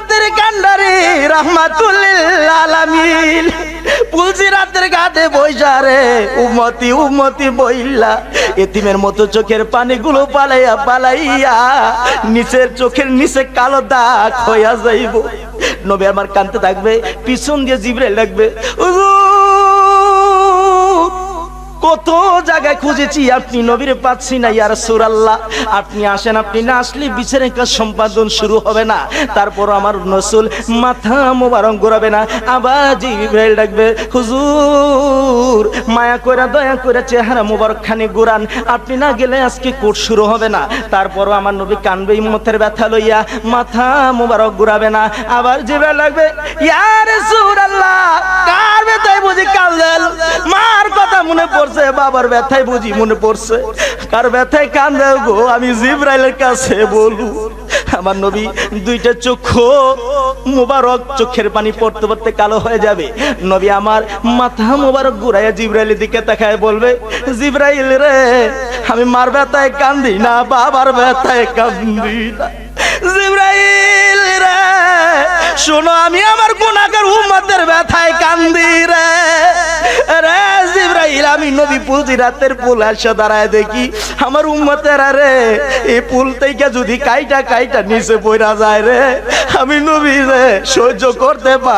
উম্মতের কান্ডারি রাহমাতুল লিল আলামিন পুলসিরাতের ঘাটে বইসা রে উম্মতি উম্মতি বইলা এতিমের মতো চোখের পানিগুলো পালাইয়া নিচের চোখের নিচে কালো দাগ হইয়া যাইব। নবী আমার কাঁদতে থাকবে, পিছন দিয়ে জিবরাইল ডাকবে, কত জায়গায় খুঁজেছি আপনি নবীরে পাচ্ছি না ইয়া রাসূলুল্লাহ, আপনি আসেন, আপনি না আসলে বিচারের কাজ সম্পাদন শুরু হবে না। তারপর আমার রাসূল মাথা মোবারক ঘোরাবে না, আবার জিবরাইল ডাকবে, হুজুর মায়া করে দয়া করে চেহারা মোবারক খানি ঘুরান, আপনি না গেলে আজকে কোর্ট শুরু হবে না। তারপরও আমার নবী কানবে উম্মতের ব্যথা লইয়া, মাথা মোবারক ঘুরাবে না, আবার জিবরাইল ডাকবে, ইয়া রাসূলুল্লাহ কার ব্যথায় বুঝি কাঁদেন? মার কথা মনে পড়ছে, বাবার ব্যথায় বুঝি মনে পড়ছে, কার ব্যথায় কান্দে গো আমি জিবরাইলের কাছে বলবো। আমার নবী দুইটা চক্ষু মোবারক চোখের পানি পড়তে পড়তে কালো হয়ে যাবে। নবী আমার মাথা মোবারক ঘুরাইয়া জিবরাইলের দিকে তাকায় বলবে, জিবরাইল রে আমি মার ব্যথায় কান্দি না, বাবার ব্যথায় কান্দি না। জিবরাইল রে শোনো, আমি আমার গুনাহগার উম্মতের ব্যথায় কান্দি রে। রে জিবরাইল আমি নবী পুলসিরাতের পুল আসা দাঁড়ায় দেখি আমার উম্মতেরা রে এই পুল থেকে যদি কাইটা নিচে পড়া যায় রে, আমি নবী রে সহ্য করতে পারি।